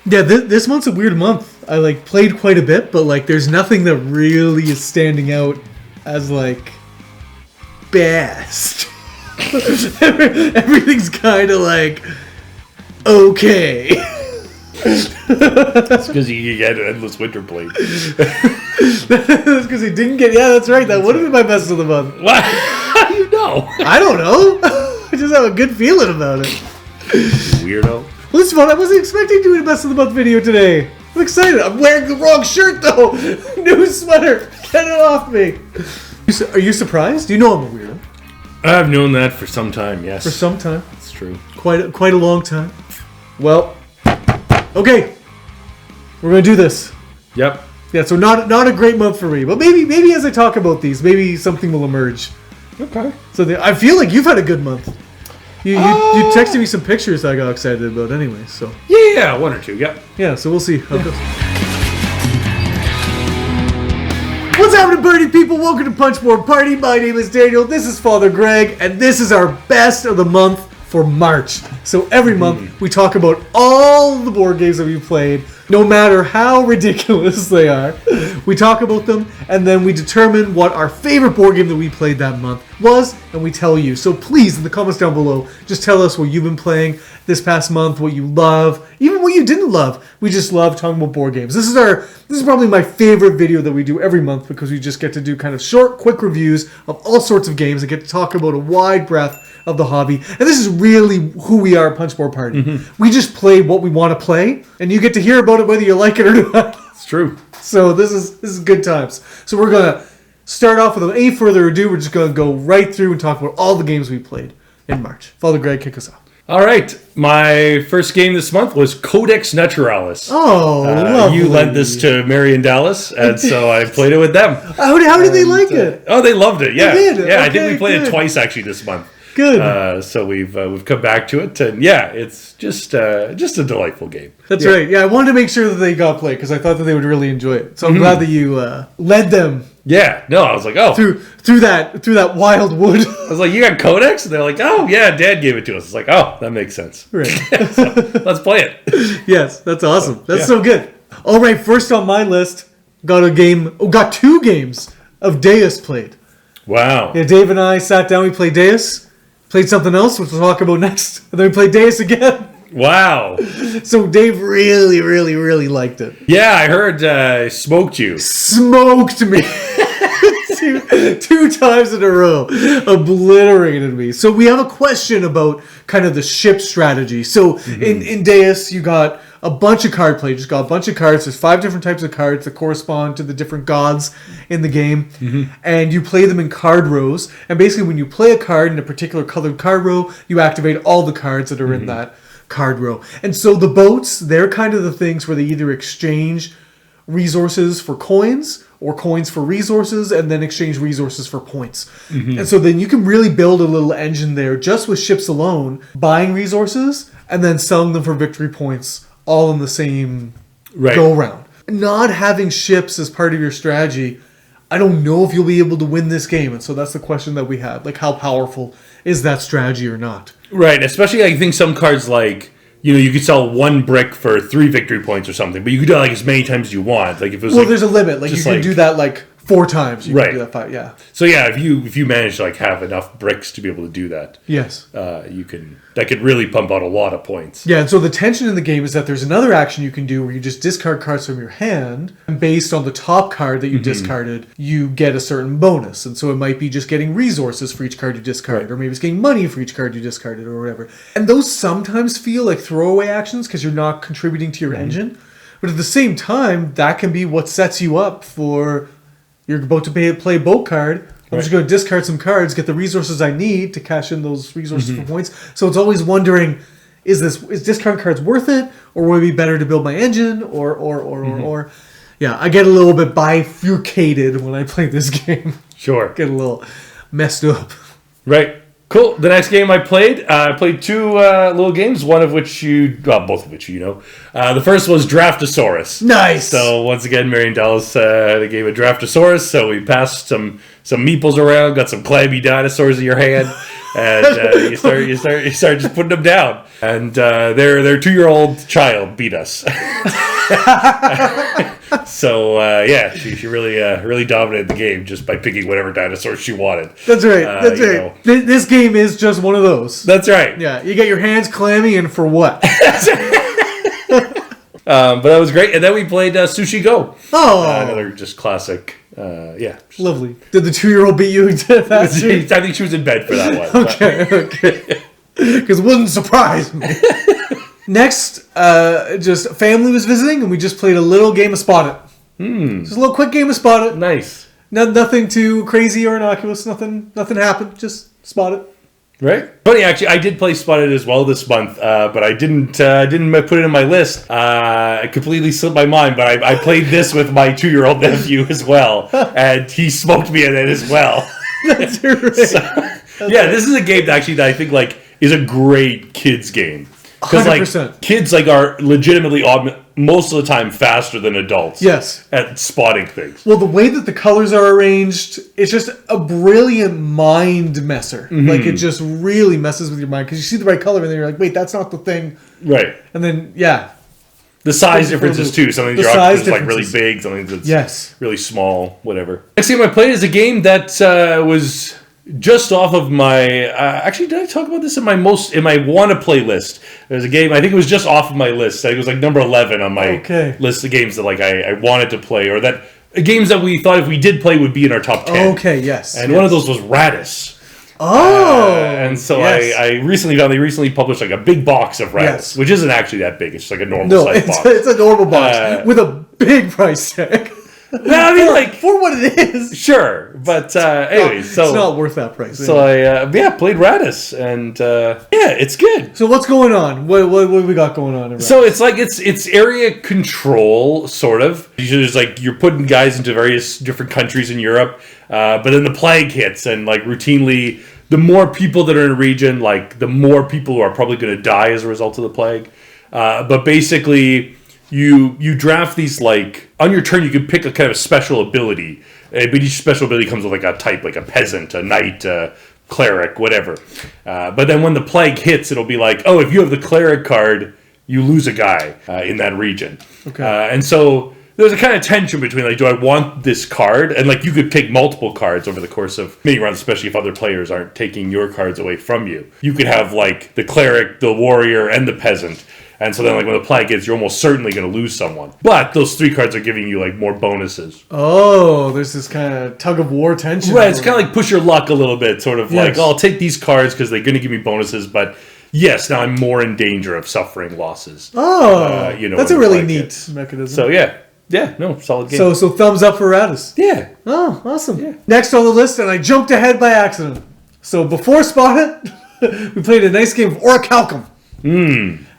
Yeah, this month's a weird month. I played quite a bit, but there's nothing that really is standing out as best. Everything's kind of okay. That's because you get an endless winter plate. That's because he didn't get. Yeah, that's right. That would have been my best of the month. What? How do you know? I don't know. I just have a good feeling about it. Weirdo. Well, it's fun. I wasn't expecting doing a best of the month video today. I'm excited. I'm wearing the wrong shirt though. New sweater. Get it off me. Are you surprised? You know I'm a weirdo. I've known that for some time. Yes. For some time. It's true. Quite a long time. Well. Okay, we're gonna do this. Yep. Yeah, so not a great month for me, but maybe as I talk about these, maybe something will emerge. Okay. So I feel like you've had a good month. You texted me some pictures I got excited about anyway. So yeah, one or two. Yep. Yeah. So we'll see how it goes. What's happening, party people? Welcome to Punchboard Party. My name is Daniel. This is Father Greg, and this is our best of the month for March. So every month we talk about all the board games that we've played, no matter how ridiculous they are. We talk about them and then we determine what our favorite board game that we played that month was, and we tell you. So please, in the comments down below, just tell us what you've been playing this past month, what you love, even what you didn't love. We just love talking about board games. This is probably my favorite video that we do every month because we just get to do kind of short, quick reviews of all sorts of games and get to talk about a wide breadth of the hobby. And this is really who we are at Punchboard Party. We just play what we want to play, and you get to hear about it whether you like it or not. It's true. So this is good times. So we're going to start off without any further ado. We're just going to go right through and talk about all the games we played in March. Father Greg, kick us off. All right. My first game this month was Codex Naturalis. Oh, lovely. You lent this to Mary and Dallas, and so I played it with them. How did they like it? Oh, they loved it. Yeah, They did? Yeah. I Okay, think we played good. it twice actually this month. Good. So we've come back to it, and yeah, it's just a delightful game. That's right. Yeah, I wanted to make sure that they got played because I thought that they would really enjoy it. So I'm glad that you led them. Yeah. No, I was like, oh, through that wild wood. I was like, you got Codex? And they're like, oh yeah, Dad gave it to us. It's like, oh, that makes sense. Right. So, let's play it. Yes, that's awesome. That's yeah. so good. All right, first on my list, got 2 games of Deus played. Wow. Yeah, Dave and I sat down. We played Deus. Played something else, which we'll talk about next. And then we played Deus again. Wow. So Dave really, really, really liked it. Yeah, I heard smoked you. Smoked me. two times in a row. Obliterated me. So we have a question about kind of the ship strategy. So in Deus, you got a bunch of card play. You just got a bunch of cards. There's 5 different types of cards that correspond to the different gods in the game. And you play them in card rows. And basically when you play a card in a particular colored card row, you activate all the cards that are in that card row. And so the boats, they're kind of the things where they either exchange resources for coins or coins for resources and then exchange resources for points. And so then you can really build a little engine there just with ships alone, buying resources and then selling them for victory points all in the same go-round. Not having ships as part of your strategy, I don't know if you'll be able to win this game. And so that's the question that we had. Like, how powerful is that strategy or not? Right, especially I think some cards like, you could sell 1 brick for 3 victory points or something, but you could do it as many times as you want. Like if it was there's a limit. Like you can do that 4 times. You can do that 5, yeah. So yeah, if you manage to have enough bricks to be able to do that, yes, that could really pump out a lot of points. Yeah, and so the tension in the game is that there's another action you can do where you just discard cards from your hand, and based on the top card that you discarded, you get a certain bonus. And so it might be just getting resources for each card you discarded, or maybe it's getting money for each card you discarded, or whatever. And those sometimes feel like throwaway actions because you're not contributing to your engine. But at the same time, that can be what sets you up for... You're about to play a boat card. I'm just going to discard some cards, get the resources I need to cash in those resources for points. So it's always wondering, is discard cards worth it, or would it be better to build my engine, or yeah, I get a little bit bifurcated when I play this game. Sure, get a little messed up. Right. Cool. The next game I played 2 little games, both of which you know. The first was Draftosaurus. Nice. So once again, Mary and Dallas had a game of Draftosaurus. So we passed some meeples around, got some clammy dinosaurs in your hand. and you start just putting them down. And their 2-year-old child beat us. So yeah, she really dominated the game just by picking whatever dinosaur she wanted. That's right. That's right. This game is just one of those. That's right. Yeah, you get your hands clammy, and for what? But that was great. And then we played Sushi Go. Oh, another just classic. Yeah, lovely. Did the 2-year-old beat you to that? I think she was in bed for that one. Okay. Because it wouldn't surprise me. Next, just family was visiting, and we just played a little game of Spot It. Just a little quick game of Spot It. Nice. Nothing too crazy or innocuous. Nothing happened. Just Spot It. Right. Funny, actually, I did play Spot It as well this month, but I didn't put it in my list. It completely slipped my mind, but I played this with my 2-year-old nephew as well, and he smoked me in it as well. That's right. This is a game that I think is a great kids game. Because 100%. Kids are legitimately most of the time faster than adults. Yes. At spotting things. Well, the way that the colors are arranged, it's just a brilliant mind messer. It just really messes with your mind because you see the right color and then you're like, wait, that's not the thing. Right. And then the size differences too. Something that's really big, something that's really small, whatever. Next game I played is a game that was just off of my actually, did I talk about this in my want to play list? There's a game, I think it was just off of my list. I think it was number 11 on my list of games that I wanted to play, or that games that we thought if we did play would be in our top 10. Okay, yes. And one of those was Rattus. And so I recently found they recently published a big box of Rattus, which isn't actually that big. It's just a normal size box. It's a normal box with a big price tag. Well, I mean, for what it is. Sure, but anyways, so it's not worth that price. So I played Rattus, and it's good. So what's going on? What we got going on? So it's area control sort of. There's you're putting guys into various different countries in Europe, but then the plague hits, and routinely the more people that are in a region, the more people who are probably going to die as a result of the plague. But basically, you draft these on your turn you can pick a kind of special ability, but each special ability comes with a type, like a peasant, a knight, a cleric, whatever. But then when the plague hits, it'll be if you have the cleric card, you lose a guy in that region. Okay. And so there's a kind of tension between do I want this card, and you could take multiple cards over the course of many rounds, especially if other players aren't taking your cards away from you. You could have the cleric, the warrior, and the peasant. And so then, when the plague hits, you're almost certainly going to lose someone. But those 3 cards are giving you, more bonuses. Oh, there's this kind of tug-of-war tension. Right, it's kind of push your luck a little bit. Sort of I'll take these cards because they're going to give me bonuses, but yes, now I'm more in danger of suffering losses. Oh, that's a really neat mechanism. So, solid game. So thumbs up for Rattus. Yeah. Oh, awesome. Yeah. Next on the list, and I jumped ahead by accident. So before Spot It, we played a nice game of Orichalcum.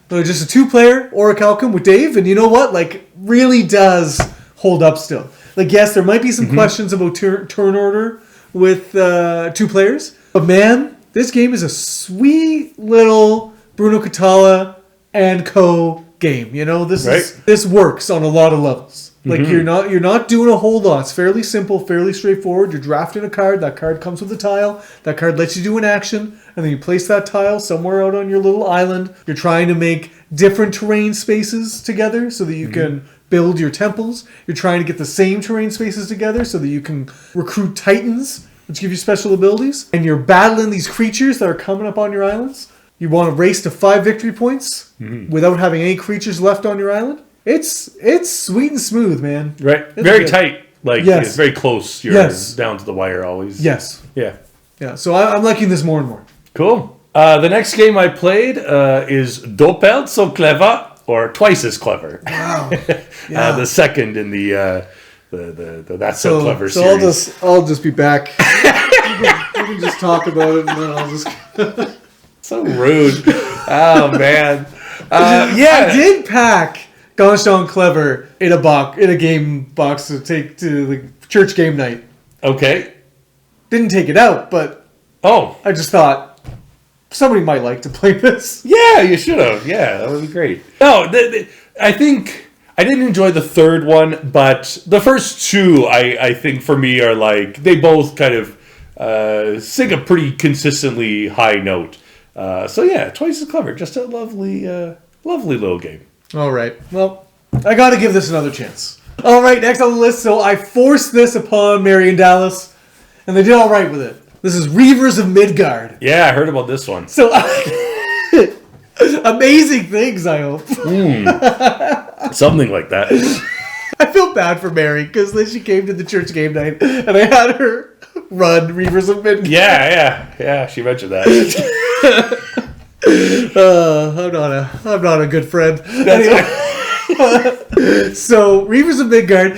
So just a 2-player Orichalcum with Dave, and you know what? Really does hold up still. Yes, there might be some questions about turn order with 2 players, but man, this game is a sweet little Bruno Catala and Co. game. This works on a lot of levels. You're not doing a whole lot. It's fairly simple, fairly straightforward. You're drafting a card. That card comes with a tile. That card lets you do an action, and then you place that tile somewhere out on your little island. You're trying to make different terrain spaces together so that you can build your temples. You're trying to get the same terrain spaces together so that you can recruit titans, which give you special abilities. And you're battling these creatures that are coming up on your islands. You want to race to 5 victory points without having any creatures left on your island. It's sweet and smooth, man. Right. It's very good. Tight. It's very close. You're down to the wire always. Yes. Yeah. Yeah. So I'm liking this more and more. Cool. The next game I played is Doppelt so clever, or Twice as Clever. Wow. Yeah. The second in the That's So Clever series. So I'll just be back. we can just talk about it, and then I'll just... So rude. Oh, man. I did pack Gosh Darn Clever in a game box to take to the church game night. Okay. Didn't take it out, but I just thought somebody might like to play this. Yeah, you should have. Yeah, that would be great. No, I think I didn't enjoy the third one, but the first 2, I think for me are they both kind of sing a pretty consistently high note. So yeah, twice as clever. Just a lovely little game. All right. Well, I got to give this another chance. All right, next on the list. So I forced this upon Mary and Dallas, and they did all right with it. This is Reavers of Midgard. Yeah, I heard about this one. So amazing things, I hope. Something like that. I feel bad for Mary because then she came to the church game night, and I had her run Reavers of Midgard. Yeah. She mentioned that. I'm not a good friend. Anyway. So, Reavers of Midgard,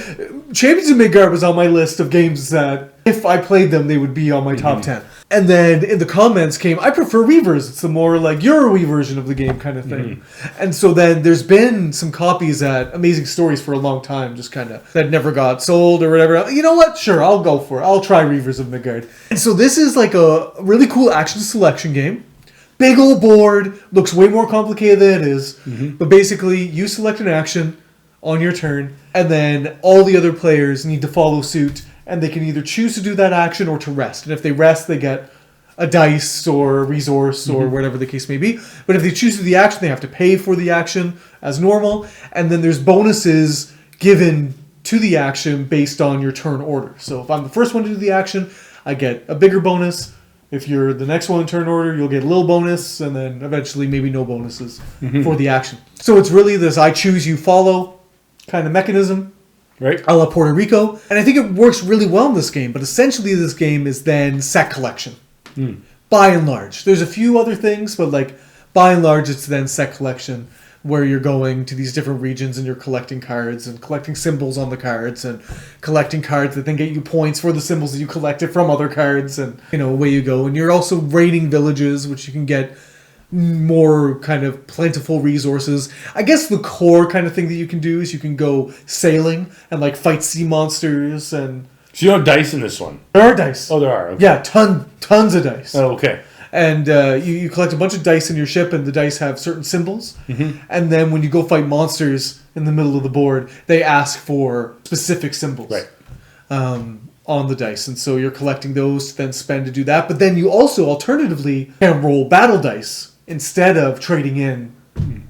Champions of Midgard was on my list of games that, if I played them, they would be on my top 10. And then in the comments came, I prefer Reavers. It's the more like Eurowee version of the game kind of thing. And so then there's been some copies at Amazing Stories for a long time, just kind of, that never got sold or whatever. You know what? Sure, I'll go for it. I'll try Reavers of Midgard. And so this is like a really cool action selection game. Big old board, looks way more complicated than it is. But basically, you select an action on your turn, and then all the other players need to follow suit, and they can either choose to do that action or to rest. And if they rest, they get a dice or a resource or whatever the case may be. But if they choose to do the action, they have to pay for the action as normal. And then there's bonuses given to the action based on your turn order. So if I'm the first one to do the action, I get a bigger bonus. If you're the next one in turn order, you'll get a little bonus, and then eventually maybe no bonuses for the action. So it's really this I choose, you follow kind of mechanism, Right. a la Puerto Rico. And I think it works really well in this game, but essentially this game is then set collection. By and large. There's a few other things, but like by and large it's then set collection, where you're going to these different regions and you're collecting cards and collecting symbols on the cards and collecting cards that then get you points for the symbols that you collected from other cards, and away you go. And you're also raiding villages, which you can get more kind of plentiful resources. I guess the core kind of thing that you can do is you can go sailing and like fight sea monsters, and So you have dice in this one? there are dice. Oh, there are. Okay. Yeah, tons of dice. Oh, okay. And you collect a bunch of dice in your ship, and the dice have certain symbols. And then when you go fight monsters in the middle of the board, they ask for specific symbols on the dice. And so you're collecting those to then spend to do that. But then you also alternatively can roll battle dice instead of trading in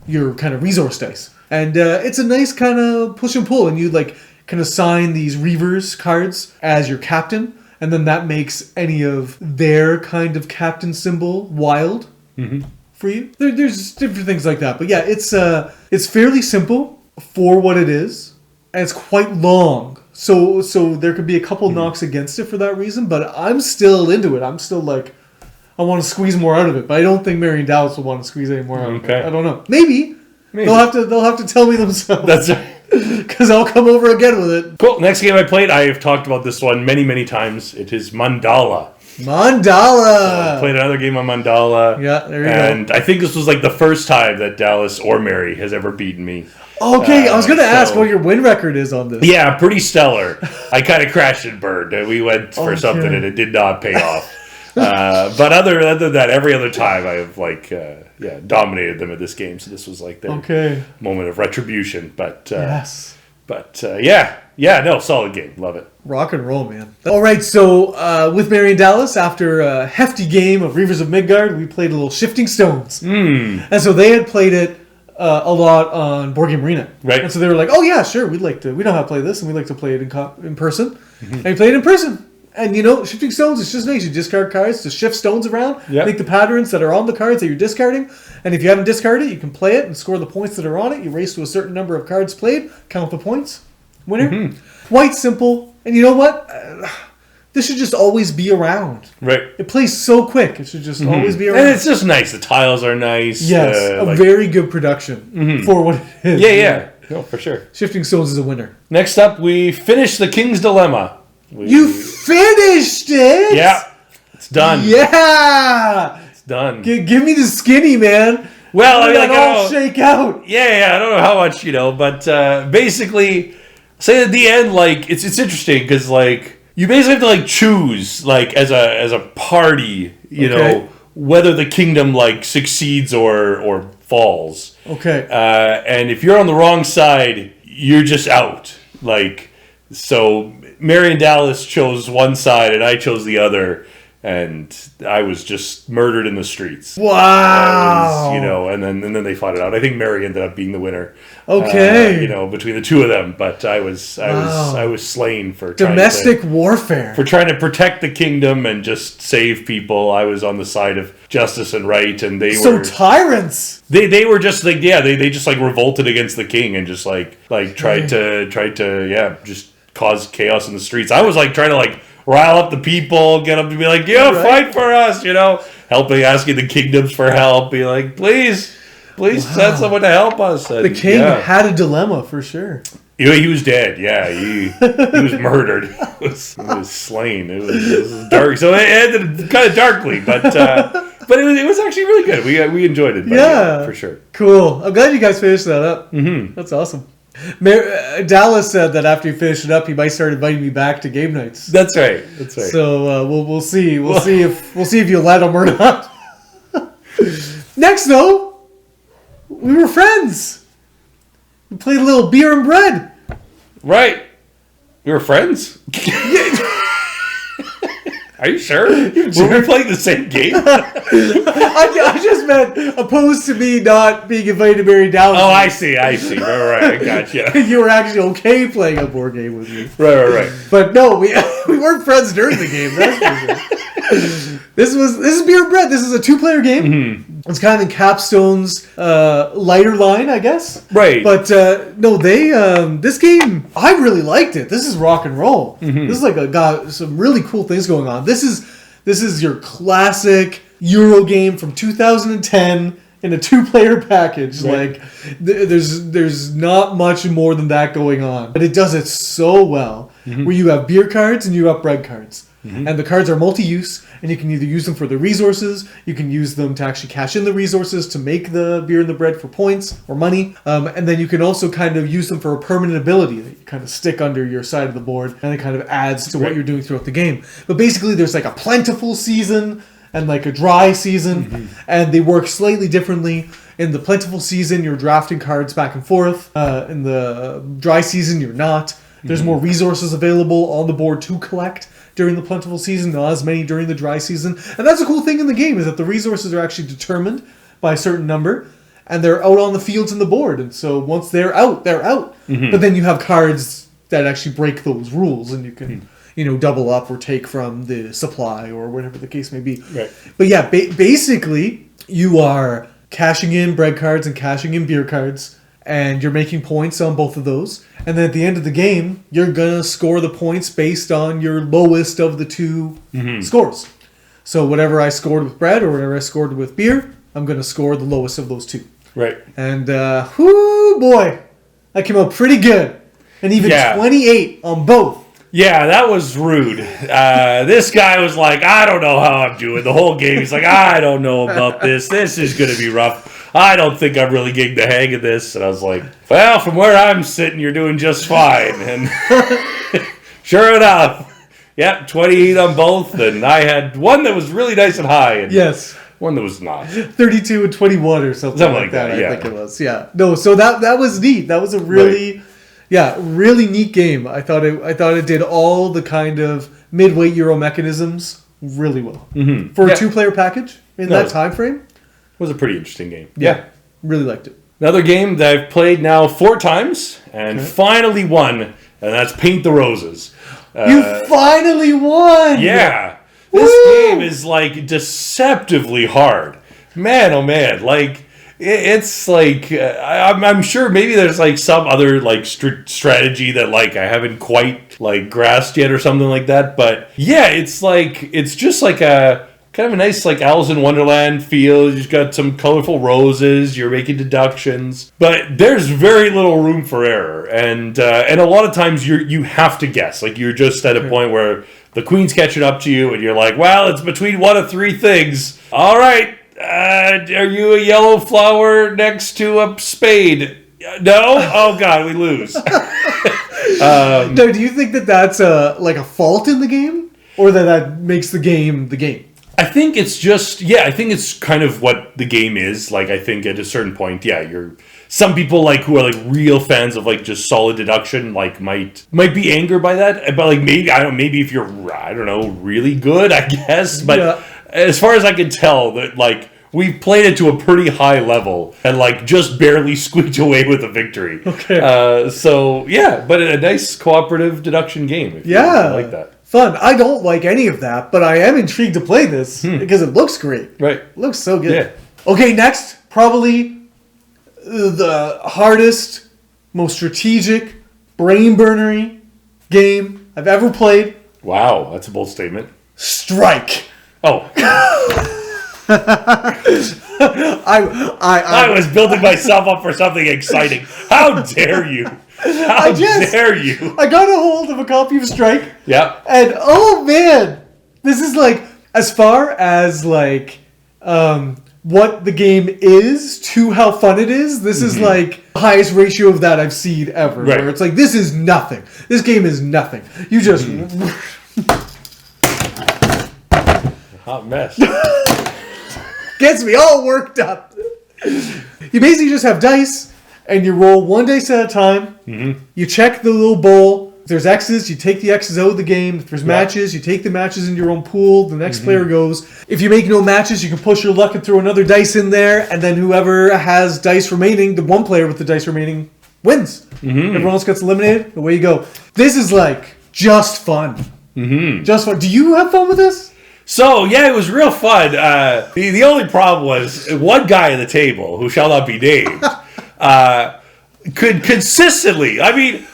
your kind of resource dice. And it's a nice kind of push and pull. And you can assign these Reavers cards as your captain. And then that makes any of their kind of captain symbol wild for you. There's different things like that. But yeah, it's fairly simple for what it is. And it's quite long. So there could be a couple knocks against it for that reason. But I'm still into it. I'm still like, I want to squeeze more out of it. But I don't think Mary and Dallas will want to squeeze any more out of it. I don't know. Maybe. They'll have to tell me themselves. That's right. Because I'll come over again with it. Cool. Next game I played, I have talked about this one many, many times. It is Mandala. Mandala! Played another game on Mandala. Yeah, there you go. And I think this was like the first time that Dallas or Mary has ever beaten me. Okay, I was going to ask what your win record is on this. Yeah, pretty stellar. I kind of crashed and burned. We went for something and it did not pay off. But other than that, every other time I have dominated them at this game. So this was like their moment of retribution. But yes. But no, solid game. Love it. Rock and roll, man. All right, so with Mary and Dallas, after a hefty game of Reavers of Midgard, we played a little Shifting Stones. And so they had played it a lot on Board Game Arena. Right. And so they were like, oh yeah, sure, we know how to play this, and we'd like to play it in person. And we played it in person. And Shifting Stones is just nice. You discard cards to shift stones around, make the patterns that are on the cards that you're discarding. And if you haven't discarded it, you can play it and score the points that are on it. You race to a certain number of cards played, count the points. Winner. Quite simple. And you know what? This should just always be around. Right. It plays so quick. It should just always be around. And it's just nice. The tiles are nice. Yes. A very good production for what it is. Yeah. No, for sure. Shifting Stones is a winner. Next up, we finished The King's Dilemma. You finished it? Yeah. It's done. Yeah. It's done. Give me the skinny, man. Well, I mean, all shake out. Yeah. I don't know how much, but basically, say at the end, it's interesting because you basically have to choose as a party, whether the kingdom succeeds or falls. Okay. And if you're on the wrong side, you're just out. So Mary and Dallas chose one side and I chose the other. and I was just murdered in the streets. Wow. And then they fought it out. I think Mary ended up being the winner. Okay. Between the two of them, but I was slain for domestic warfare. For trying to protect the kingdom and just save people. I was on the side of justice and right, and they were tyrants. They were just like they just like revolted against the king and just like tried to just cause chaos in the streets. I was like trying to like rile up the people, get them to be like, fight for us, asking the kingdoms for help, be like, please send someone to help us. And, the king had a dilemma for sure. He was dead. Yeah, he was murdered. He was slain. It was dark. So it ended kind of darkly, but it was actually really good. We enjoyed it. For sure. Cool. I'm glad you guys finished that up. Mm-hmm. That's awesome. Dallas said that after you finish it up, he might start inviting me back to game nights. That's right. So we'll see. We'll see if you let him or not. Next, though, we were friends. We played a little beer and bread. Right. We were friends? Are you sure? Were we playing the same game? I just meant opposed to me not being invited to Mary Dallas. Oh, I see. Right. I got you. You were actually okay playing a board game with me. Right. But no, we weren't friends during the game. That's for sure. This is beer and bread. This is a 2-player game. Mm-hmm. It's kind of in Capstone's lighter line, I guess. Right. But no, this game, I really liked it. This is rock and roll. Mm-hmm. This is got some really cool things going on. This is your classic Euro game from 2010 in a 2-player package. Right. There's not much more than that going on, but it does it so well. Mm-hmm. Where you have beer cards and you have bread cards. Mm-hmm. And the cards are multi-use, and you can either use them for the resources, you can use them to actually cash in the resources to make the beer and the bread for points or money, and then you can also kind of use them for a permanent ability that you kind of stick under your side of the board, and it kind of adds to what you're doing throughout the game. But basically there's like a plentiful season and like a dry season, mm-hmm. and they work slightly differently. In the plentiful season, you're drafting cards back and forth. In the dry season, you're not. There's more resources available on the board to collect during the plentiful season, not as many during the dry season. And that's a cool thing in the game, is that the resources are actually determined by a certain number, and they're out on the fields and the board. And so once they're out, they're out. Mm-hmm. But then you have cards that actually break those rules, and you can double up or take from the supply or whatever the case may be. Right. But yeah, basically you are cashing in bread cards and cashing in beer cards, and you're making points on both of those. And then at the end of the game, you're going to score the points based on your lowest of the two scores. So whatever I scored with bread or whatever I scored with beer, I'm going to score the lowest of those two. Right. And, whoo boy, that came out pretty good. And even 28 on both. Yeah, that was rude. This guy was like, I don't know how I'm doing. The whole game, he's like, I don't know about this. This is going to be rough. I don't think I'm really getting the hang of this. And I was like, well, from where I'm sitting, you're doing just fine. And sure enough, 28 on both. And I had one that was really nice and high. And one that was not. 32 and 21 or something like that, I think it was. Yeah. No, so that was neat. That was a really... Yeah, really neat game. I thought it did all the kind of mid-weight Euro mechanisms really well. Mm-hmm. For a 2-player package in that time frame. It was a pretty interesting game. Yeah, really liked it. Another game that I've played now 4 times and finally won, and that's Paint the Roses. You finally won! Yeah. This game is like deceptively hard. Man, oh man. Like... It's like I'm sure maybe there's like some other like strategy that like I haven't quite like grasped yet or something like that, but yeah, it's just like a kind of a nice like Alice in Wonderland feel. You've got some colorful roses, you're making deductions, but there's very little room for error, and a lot of times you have to guess. Like you're just at a point where the queen's catching up to you, and you're like, well, it's between one of 3 things. All right. Are you a yellow flower next to a spade? No? Oh, God, we lose. No, do you think that that's like a fault in the game? Or that makes the game the game? I think it's just, I think it's kind of what the game is. Like, I think at a certain point, some people like who are like real fans of like just solid deduction, like might be angered by that. But like maybe if you're, really good, I guess. But as far as I can tell, that like we've played it to a pretty high level and like just barely squeaked away with a victory. Okay. But a nice cooperative deduction game. If you like that. Fun. I don't like any of that, but I am intrigued to play this because it looks great. Right. It looks so good. Yeah. Okay, next, probably the hardest, most strategic, brain-burnery game I've ever played. Wow, that's a bold statement. Strike. Oh. I was building myself up for something exciting. How dare you? How dare you? I got a hold of a copy of Strike. Yeah. And oh man, this is like, as far as like what the game is to how fun it is, this is like the highest ratio of that I've seen ever. Right. Where it's like, this is nothing. This game is nothing. You just... Hot mess. Gets me all worked up. You basically just have dice, and you roll one dice at a time. Mm-hmm. You check the little bowl. If there's X's, you take the X's out of the game. If there's matches, you take the matches in your own pool. The next player goes. If you make no matches, you can push your luck and throw another dice in there, and then whoever has dice remaining, the one player with the dice remaining, wins. Mm-hmm. Everyone else gets eliminated. Away you go. This is like just fun. Mm-hmm. Just fun. Do you have fun with this? So, it was real fun. The only problem was one guy at the table, who shall not be named, could consistently. I mean,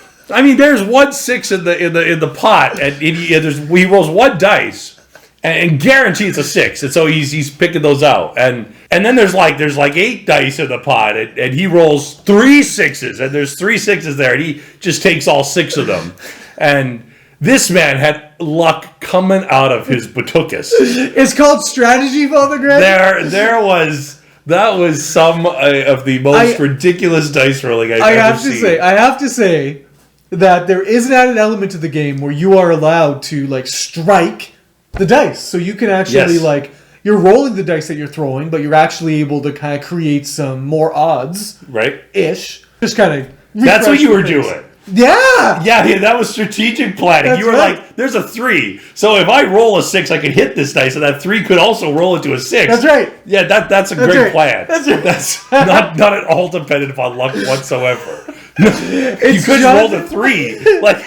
there's 1 6 in the pot, and he rolls one dice, and guarantees it's a 6, and so he's picking those out, and then there's like 8 dice in the pot, and he rolls 3 6s, and there's 3 6s there, and he just takes all 6 of them, and this man had luck coming out of his batukas. It's called strategy, Father Greg. That was some of the most ridiculous dice rolling I've ever seen. I have to say that there is an added element to the game where you are allowed to like strike the dice, so you can actually like you're rolling the dice that you're throwing, but you're actually able to kind of create some more odds, right? Ish, just kind of. That's what you were doing. Yeah, that was strategic planning. That's you were like, there's a 3. So if I roll a 6, I can hit this dice, and that 3 could also roll into a 6. That's right. Yeah, that's a great plan. That's right. That's not at all dependent upon luck whatsoever. You could roll the 3. Like,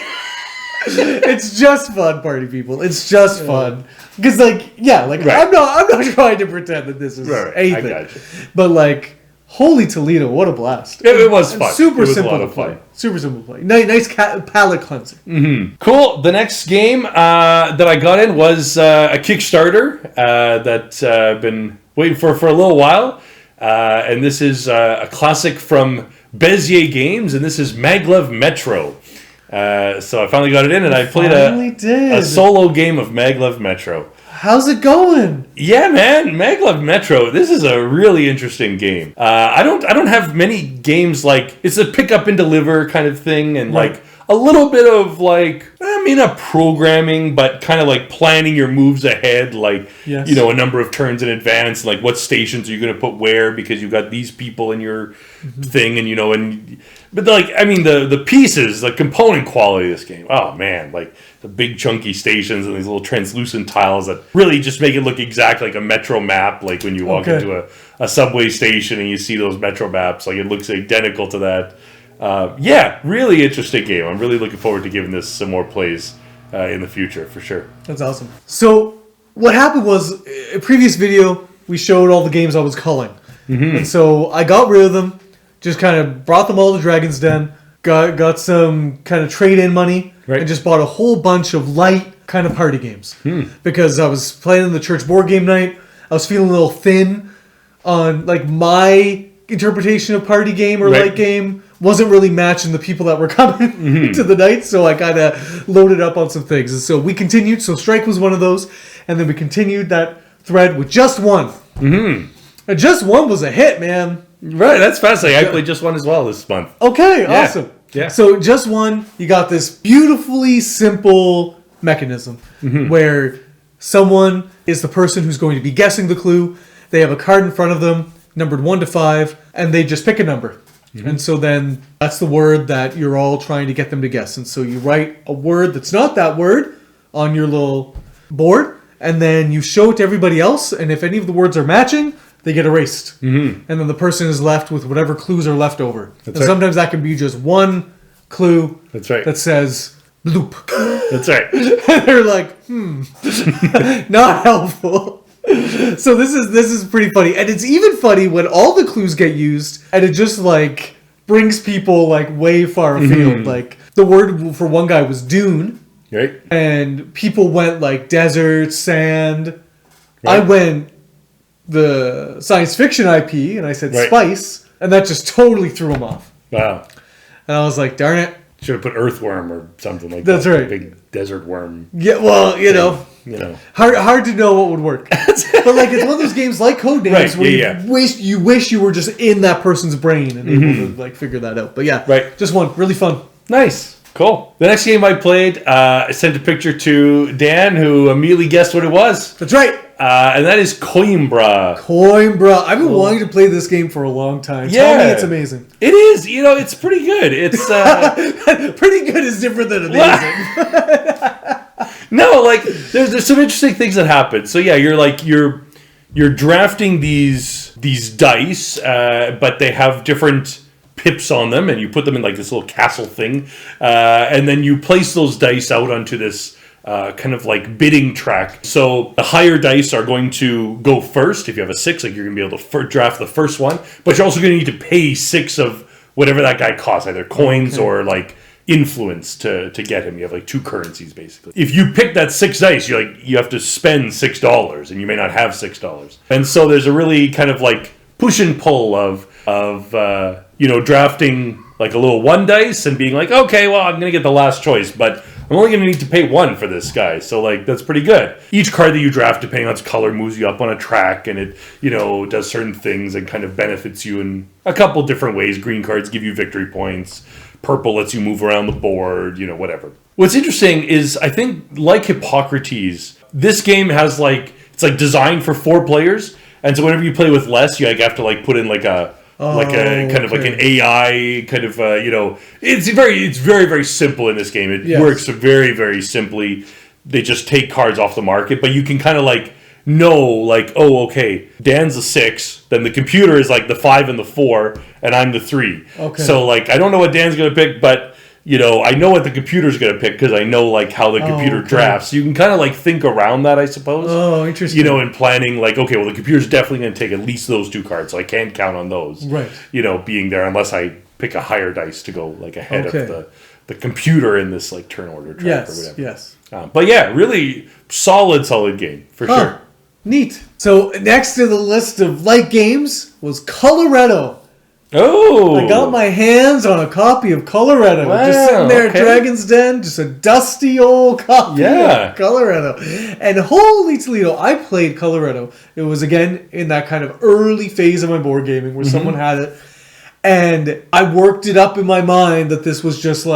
it's just fun, party people. It's just fun because, right. I'm not trying to pretend that this is anything, I gotcha. But like. Holy Toledo, what a blast. It was fun. Super simple to play. Super simple to play. Nice palate cleanser. Mm-hmm. Cool. The next game that I got in was a Kickstarter that I've been waiting for a little while. And this is a classic from Bezier Games, and this is Maglev Metro. So I finally got it in, and I played a solo game of Maglev Metro. How's it going? Yeah, man, Maglev Metro. This is a really interesting game. I don't have many games like it's a pick up and deliver kind of thing, and like a little bit of like not programming, but kind of like planning your moves ahead, like a number of turns in advance, like what stations are you going to put where because you've got these people in your thing, and but like the pieces, the component quality of this game. Oh man, like the big chunky stations and these little translucent tiles that really just make it look exactly like a metro map. Like when you walk into a subway station and you see those metro maps, like it looks identical to that. Really interesting game. I'm really looking forward to giving this some more plays in the future for sure. That's awesome. So what happened was, in a previous video, we showed all the games I was culling. Mm-hmm. And so I got rid of them, just kind of brought them all to Dragon's Den, got some kind of trade-in money, and just bought a whole bunch of light kind of party games. Because I was playing in the church board game night, I was feeling a little thin on like my interpretation of party game or light game wasn't really matching the people that were coming to the night, so I kind of loaded up on some things. And so we continued. So Strike was one of those, and then we continued that thread with Just One. Mm-hmm. And Just One was a hit, man. Right, that's fascinating. I played Just One as well this month. Okay, awesome. Yeah. So Just One, you got this beautifully simple mechanism where Someone is the person who's going to be guessing the clue. They have a card in front of them, numbered 1 to 5, and they just pick a number. And so then that's the word that you're all trying to get them to guess. And so you write a word that's not that word on your little board, and then you show it to everybody else, and if any of the words are matching, they get erased. And then the person is left with whatever clues are left over. And sometimes that can be just one clue that says loop. That's right. And they're like, not helpful. So this is pretty funny. And it's even funny when all the clues get used and it just like brings people like way far afield. Like the word for one guy was dune. Right. And people went like desert, sand. Right. I went the science fiction IP and I said spice. And that just totally threw him off. Wow. And I was like, darn it. Should have put earthworm or something like that. That's right. A big desert worm. Yeah, well, you know. Hard to know what would work. But like it's one of those games like CODEX where you wish you were just in that person's brain and able to like figure that out. But yeah, just one. Really fun. Nice. Cool. The next game I played, I sent a picture to Dan who immediately guessed what it was. That's right. And that is Coimbra. Coimbra. I've been wanting to play this game for a long time. Tell me it's amazing. It is. You know, it's pretty good. It's pretty good is different than amazing. No, like there's some interesting things that happen. So yeah, you're drafting these dice, but they have different pips on them, and you put them in like this little castle thing, and then you place those dice out onto this kind of like bidding track. So the higher dice are going to go first. If you have a 6, like you're going to be able to draft the first one, but you're also going to need to pay 6 of whatever that guy costs, either coins or like influence to get him. You have like 2 currencies basically. If you pick that 6 dice, you have to spend $6, and you may not have $6. And so there's a really kind of like push and pull of drafting like a little 1 dice and being like, okay, well, I'm gonna get the last choice, but I'm only gonna need to pay 1 for this guy. So like that's pretty good. Each card that you draft, depending on its color, moves you up on a track, and it does certain things and kind of benefits you in a couple different ways. Green cards give you victory points. Purple lets you move around the board, whatever. What's interesting is, I think, like Hippocrates, this game has it's designed for 4 players, and so whenever you play with less, you have to put in like an AI kind of it's very very simple in this game. It works very very simply. They just take cards off the market, but you can kind of know okay, Dan's a 6, then the computer is like the 5 and the 4, and I'm the 3. Okay. So I don't know what Dan's gonna pick, but I know what the computer's gonna pick because I know how the computer drafts. So you can kind of think around that, I suppose. Oh, interesting. In planning, okay, well the computer's definitely gonna take at least those 2 cards, so I can't count on those. Right. Being there unless I pick a higher dice to go ahead of the computer in this turn order track or whatever. Yes. But yeah, really solid game for sure. Neat. So next to the list of light games was Coloretto. Oh! I got my hands on a copy of Coloretto. Wow, just sitting there at Dragon's Den, just a dusty old copy of Coloretto. And holy Toledo, I played Coloretto. It was, again, in that kind of early phase of my board gaming where someone had it. And I worked it up in my mind that this was just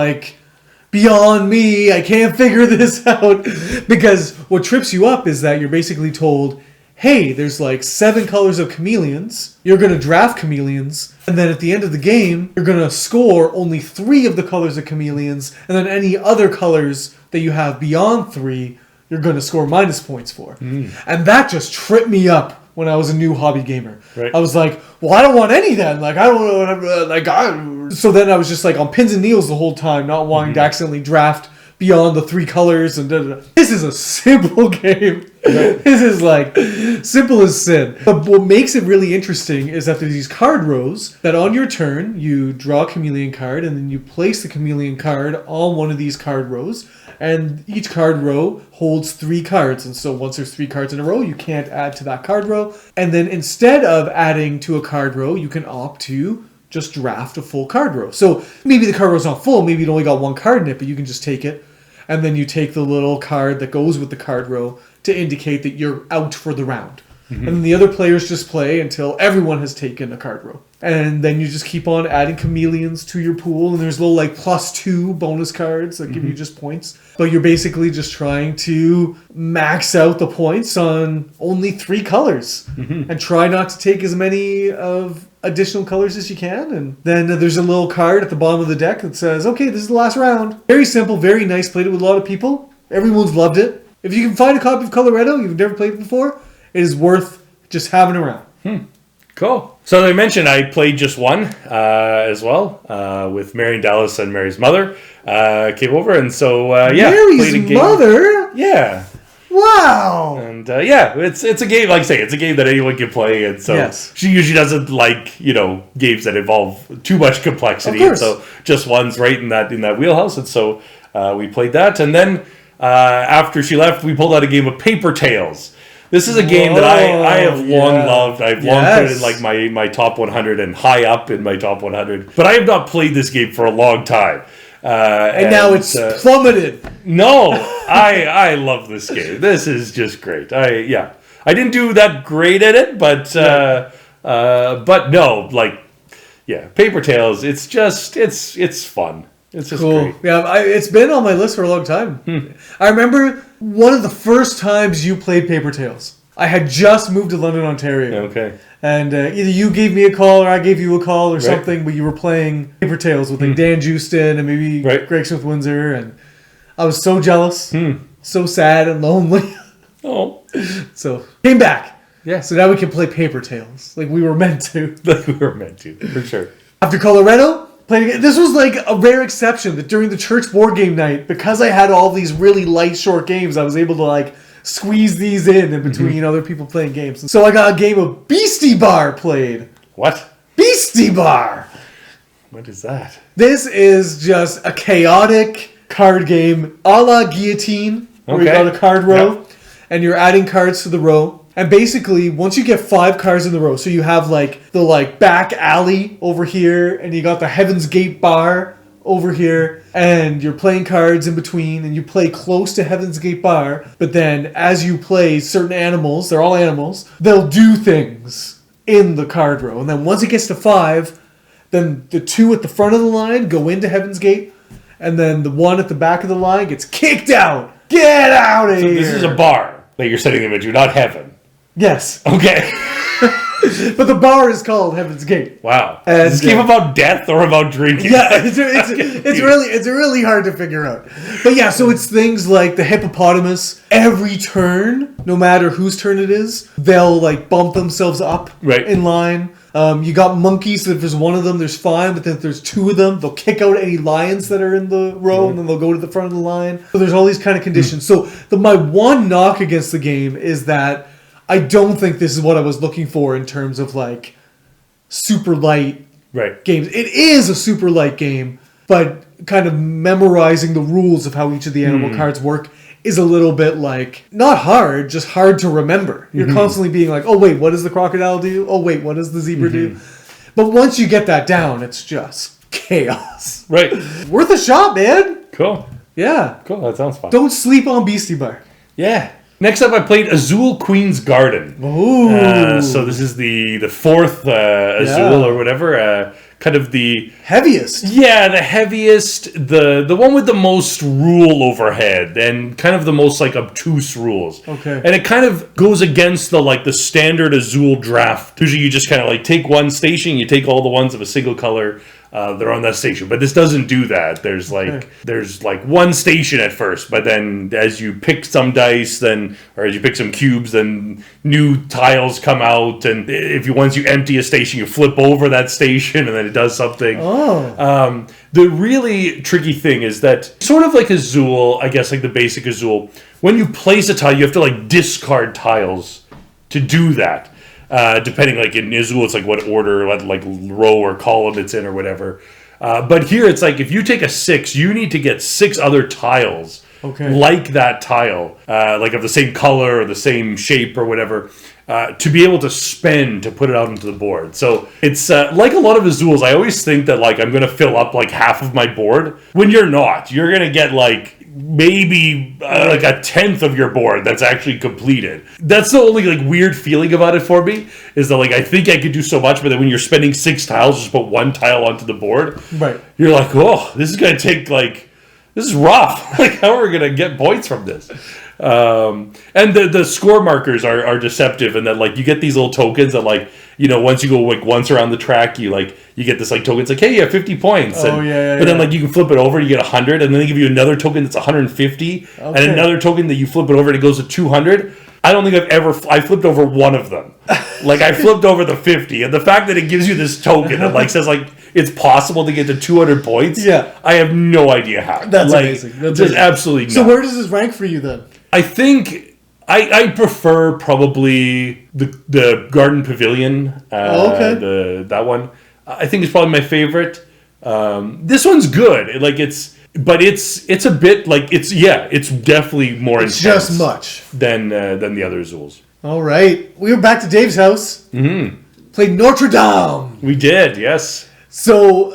beyond me. I can't figure this out. Because what trips you up is that you're basically told, hey, there's 7 colors of chameleons. You're going to draft chameleons. And then at the end of the game, you're going to score only 3 of the colors of chameleons. And then any other colors that you have beyond 3, you're going to score minus points for. And that just tripped me up when I was a new hobby gamer. Right. I was like, well, I don't want any then. I don't know. So then I was just on pins and needles the whole time, not wanting to accidentally draft beyond the 3 colors and This is a simple game. Right. This is simple as sin. But what makes it really interesting is that there's these card rows that on your turn you draw a chameleon card and then you place the chameleon card on one of these card rows, and each card row holds 3 cards. And so once there's 3 cards in a row, you can't add to that card row. And then instead of adding to a card row, you can opt to just draft a full card row. So maybe the card row's not full, maybe it only got 1 card in it, but you can just take it, and then you take the little card that goes with the card row to indicate that you're out for the round. and then the other players just play until everyone has taken a card row. And then you just keep on adding chameleons to your pool, and there's little like +2 bonus cards that give you just points. But you're basically just trying to max out the points on only 3 colors, and try not to take as many of additional colors as you can. And then there's a little card at the bottom of the deck that says, okay, this is the last round. Very simple, very nice. Played it with a lot of people. Everyone's loved it. If you can find a copy of Coloretto, you've never played it before, it is worth just having around. Cool. So I mentioned I played just one as well with Mary and Dallas, and Mary's mother came over, and so Mary's played a game. mother? Yeah. Wow. And it's a game, like I say, it's a game that anyone can play, and so she usually doesn't like games that involve too much complexity. And so just one's right in that wheelhouse, and so we played that, and then after she left, we pulled out a game of Paper Tales. This is a game that I have long loved. I've long put it in like my top 100 and high up in my top 100. But I have not played this game for a long time. And now it's plummeted. No, I love this game. This is just great. I didn't do that great at it, but no, Paper Tales. It's just it's fun. It's just great. Yeah, it's been on my list for a long time. I remember one of the first times you played Paper Tales. I had just moved to London, Ontario. Okay. And either you gave me a call or I gave you a call or something, but you were playing Paper Tales with like Dan Justin and maybe Greg Smith Windsor, and I was so jealous, so sad and lonely. So came back. Yeah. So now we can play Paper Tales like we were meant to. Like we were meant to, for sure. After Coloretto, played again. This was like a rare exception that during the church board game night, because I had all these really light, short games, I was able to like squeeze these in between other people playing games. So I got a game of Beastie Bar played. What? Beastie Bar! What is that? This is just a chaotic card game a la Guillotine, where you got a card row, and you're adding cards to the row. And basically, once you get 5 cards in the row, so you have like the back alley over here, and you got the Heaven's Gate bar over here, and you're playing cards in between, and you play close to Heaven's Gate bar, but then as you play certain animals, they're all animals, they'll do things in the card row. And then once it gets to 5, then the 2 at the front of the line go into Heaven's Gate, and then the 1 at the back of the line gets kicked out. Get out of here! This is a bar that you're setting them into, not heaven. Yes. Okay. But the bar is called Heaven's Gate. Wow. Is this game about death or about drinking? Yeah, it's really hard to figure out. But yeah, so it's things like the hippopotamus. Every turn, no matter whose turn it is, they'll bump themselves up in line. You got monkeys, so if there's one of them, there's fine. But then if there's 2 of them, they'll kick out any lions that are in the row, and then they'll go to the front of the line. So there's all these kind of conditions. So my one knock against the game is that I don't think this is what I was looking for in terms of super light games. It is a super light game, but kind of memorizing the rules of how each of the animal cards work is a little bit not hard, just hard to remember. You're constantly being oh wait, what does the crocodile do? Oh wait, what does the zebra do? But once you get that down, it's just chaos. Right. Worth a shot, man. Cool. Yeah. Cool, that sounds fun. Don't sleep on Beastie Bar. Yeah. Next up, I played Azul Queen's Garden. Ooh. So this is the 4th Azul or whatever. Kind of the heaviest. Yeah, the heaviest. The one with the most rule overhead and kind of the most obtuse rules. Okay. And it kind of goes against the standard Azul draft. Usually you just kind of take one station, you take all the ones of a single color. They're on that station, but this doesn't do that. There's there's one station at first, but then as you pick some dice, or as you pick some cubes, then new tiles come out, and once you empty a station, you flip over that station, and then it does something. Oh. The really tricky thing is that sort of like Azul, I guess the basic Azul, when you place a tile, you have to discard tiles to do that. Depending, in Azul, it's what order, what row or column it's in or whatever. But here, it's if you take a 6, you need to get 6 other tiles like that tile, of the same color or the same shape or whatever, to be able to spend to put it out into the board. So it's like a lot of Azuls, I always think that I'm going to fill up half of my board when you're not. You're going to get maybe like a tenth of your board that's actually completed. That's the only like weird feeling about it for me, is that like I think I could do so much, but then when you're spending 6 tiles just put 1 tile onto the board, right, you're like, oh, this is gonna take like, this is rough. Like, how are we gonna get points from this? And the score markers are deceptive, and that like you get these little tokens that like, you know, once you go like once around the track, you get this like token. It's like, hey, you have 50 points. Oh, and, yeah, but then like you can flip it over, you get 100, and then they give you another token that's 150, and another token that you flip it over and it goes to 200. I don't think I flipped over one of them. Like I flipped over the 50, and the fact that it gives you this token that like says like it's possible to get to 200 points. Yeah, I have no idea how. That's like, amazing. That's just absolutely nuts. So where does this rank for you then? I think I prefer probably the Garden Pavilion. That one. I think it's probably my favorite. This one's good. Like it's a bit like it's definitely more it's intense just much than the other Zools. All right, we were back to Dave's house. Played Notre Dame. We did, yes. So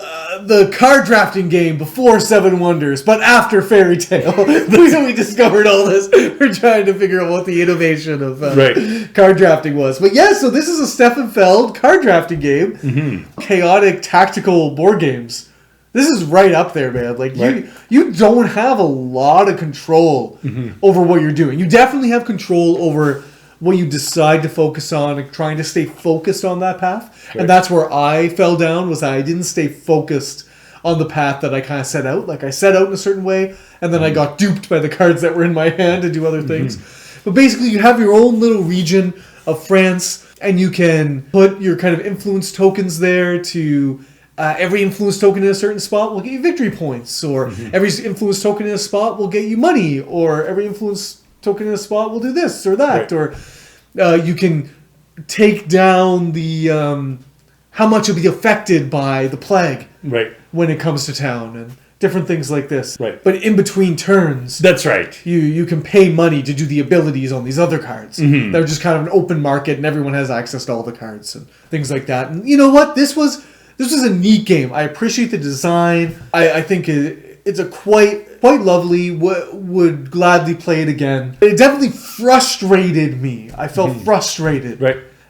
the card drafting game before Seven Wonders, but after Fairy Tale. We discovered all this. We're trying to figure out what the innovation of card drafting was. But yeah, so this is a Stefan Feld card drafting game. Chaotic tactical board games. This is right up there, man. Like you don't have a lot of control over what you're doing. You definitely have control over what you decide to focus on and trying to stay focused on that path. Right. And that's where I fell down, was I didn't stay focused on the path that I kind of set out. Like I set out in a certain way, and then I got duped by the cards that were in my hand to do other things. But basically you have your own little region of France, and you can put your kind of influence tokens there to... every influence token in a certain spot will get you victory points, or every influence token in a spot will get you money, or every influence token in a spot will do this or that, or you can take down the how much you'll be affected by the plague when it comes to town, and different things like this. But in between turns, that's right. You can pay money to do the abilities on these other cards. They're just kind of an open market, and everyone has access to all the cards and things like that. And you know what? This was a neat game. I appreciate the design. I think it's a quite lovely. Would gladly play it again. It definitely frustrated me. I felt frustrated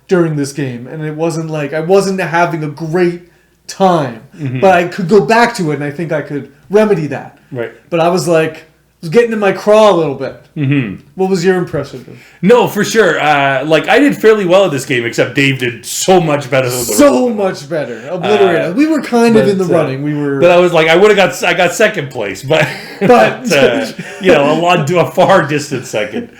during this game, and it wasn't like I wasn't having a great time. But I could go back to it, and I think I could remedy that. But I was like, was getting in my craw a little bit. What was your impression? No, for sure. Like I did fairly well at this game, except Dave did so much better than the rest of much better. Obliterated. We were kind of in the running. We were, but I was like, I got second place, but you know, a far distant second.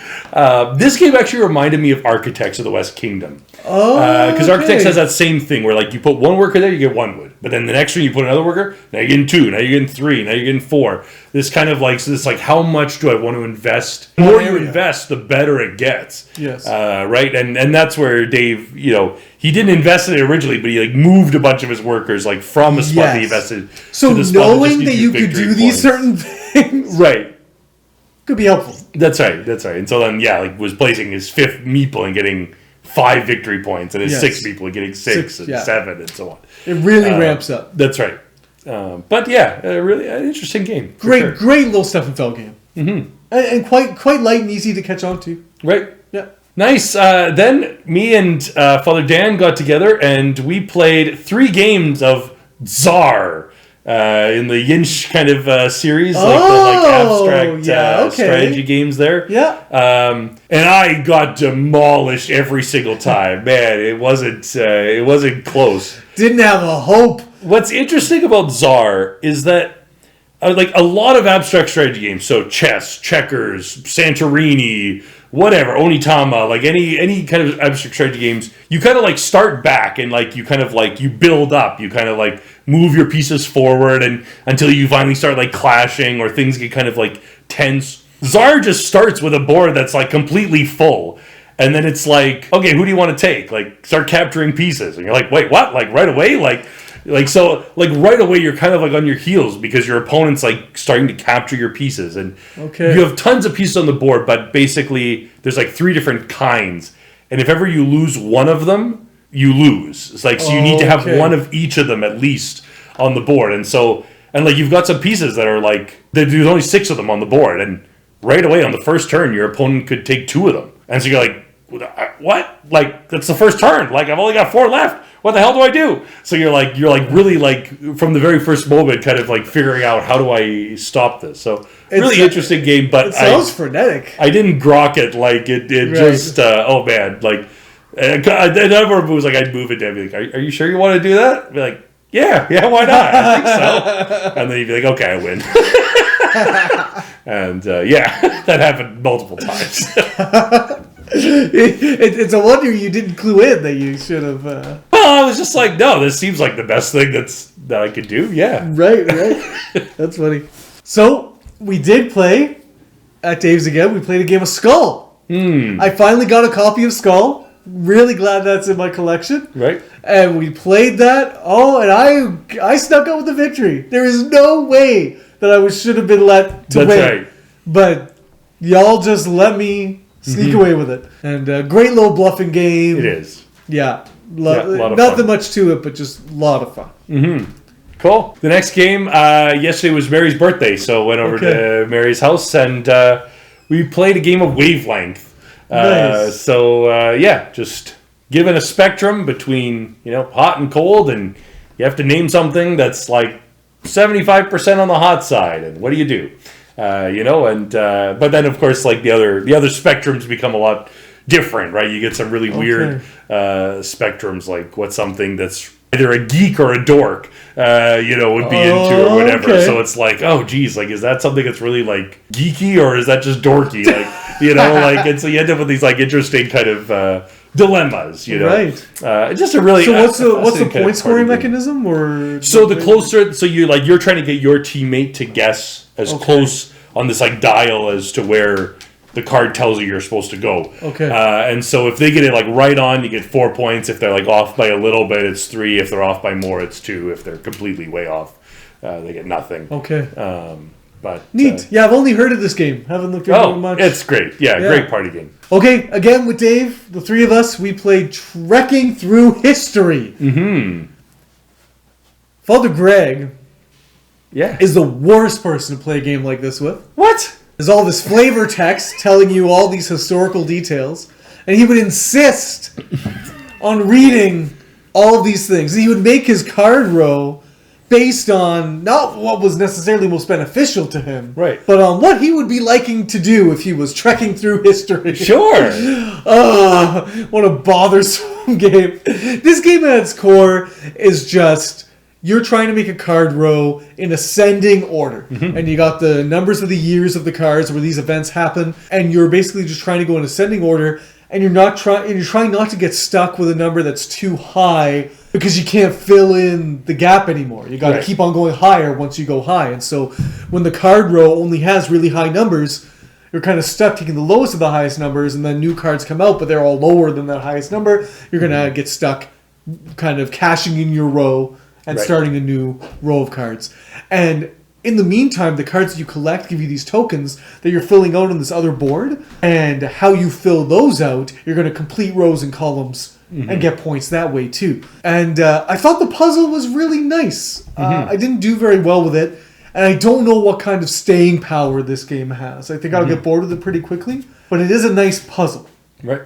This game actually reminded me of Architects of the West Kingdom. Because Architects has that same thing where like you put one worker there, you get 1 wood, but then the next one you put another worker, now you're getting 2, now you're getting 3, now you're getting 4. This kind of like, so this like, how much do I want to invest? The more you invest, the better it gets. Yes. Right, and that's where Dave, you know, he didn't invest in it originally, but he like moved a bunch of his workers like from a spot that he invested. So to the spot knowing that you could do these certain things, could be helpful. That's right. And so then, like was placing his 5th meeple and getting 5 victory points, and his 6th meeple and getting 6 and 7 and so on. It really ramps up. That's right. But yeah, really an interesting game. Great little Stefan Feld game. And quite light and easy to catch on to. Right. Yeah. Nice. Then me and Father Dan got together and we played 3 games of Tsar in the Yinch kind of series, abstract strategy games there. Yeah. And I got demolished every single time. Man, it wasn't close. Didn't have a hope. What's interesting about Tsar is that like a lot of abstract strategy games, so chess, checkers, Santorini, whatever, Onitama, like any kind of abstract strategy games, you kind of like start back and like you kind of like you build up, you kind of like move your pieces forward and until you finally start like clashing or things get kind of like tense. Tsar just starts with a board that's like completely full. And then it's like, okay, who do you want to take? Like, start capturing pieces. And you're like, wait, what? Like, right away? So right away you're kind of like on your heels because your opponent's like starting to capture your pieces. And you have tons of pieces on the board, but basically there's like 3 different kinds. And if ever you lose one of them, you lose. It's like, so you need to have one of each of them at least on the board. And so And like you've got some pieces that are like there's only 6 of them on the board, and right away on the first turn, your opponent could take 2 of them, and so you're like, what? Like that's the first turn. Like I've only got 4 left. What the hell do I do? So you're like really like from the very first moment, kind of like figuring out how do I stop this. So really interesting game, but it sounds frenetic. I didn't grok it like it did. Right. Just oh man, like a number of moves like I'd move it down. Be like, are you sure you want to do that? I'd be like, yeah, why not? I think so. And then you'd be like, okay, I win. And that happened multiple times. It's a wonder you didn't clue in that you should have. Well, I was just like, no, this seems like the best thing that I could do. Yeah, right. That's funny. So we did play at Dave's again. We played a game of Skull. I finally got a copy of Skull. Really glad that's in my collection. Right. And we played that. Oh, and I snuck out with the victory. There is no way that I should have been let to win. That's right. But y'all just let me sneak away with it. And great little bluffing game. It is. Yeah. A lot of Nothing fun. Much to it, but just a lot of fun. Cool. The next game, yesterday was Mary's birthday, so went over to Mary's house and we played a game of Wavelength. Nice. Just given a spectrum between, hot and cold, and you have to name something that's like 75% on the hot side, and what do you do? But then of course, like the other spectrums become a lot different, right? You get some really weird spectrums, like what's something that's either a geek or a dork, would be into or whatever. Okay. So it's like, oh geez, like is that something that's really like geeky or is that just dorky? Like, and so you end up with these like interesting kind of dilemmas, Right. Just a really. So what's the point scoring mechanism, or so the closer, so you're trying to get your teammate to guess as close on this like dial as to where the card tells you you're supposed to go. Okay. And so if they get it like right on, you get 4 points. If they're like off by a little bit, it's 3. If they're off by more, it's 2. If they're completely way off, they get nothing. Okay. But neat. I've only heard of this game. Haven't looked into it much. It's great. Yeah, great party game. Okay, again with Dave, the 3 of us, we played Trekking Through History. Father Greg is the worst person to play a game like this with. What? There's all this flavor text telling you all these historical details, and he would insist on reading all of these things. He would make his card row based on not what was necessarily most beneficial to him, right, but on what he would be liking to do if he was trekking through history. Sure. What a bothersome game. This game at its core is just you're trying to make a card row in ascending order. And you got the numbers of the years of the cards where these events happen, and you're basically just trying to go in ascending order, and you're trying not to get stuck with a number that's too high because you can't fill in the gap anymore. You got to keep on going higher once you go high. And so when the card row only has really high numbers, you're kind of stuck taking the lowest of the highest numbers, and then new cards come out, but they're all lower than that highest number. You're going to get stuck kind of cashing in your row and starting a new row of cards. And in the meantime, the cards that you collect give you these tokens that you're filling out on this other board. And how you fill those out, you're going to complete rows and columns and get points that way too. And I thought the puzzle was really nice. I didn't do very well with it. And I don't know what kind of staying power this game has. I think I'll get bored with it pretty quickly. But it is a nice puzzle. Right.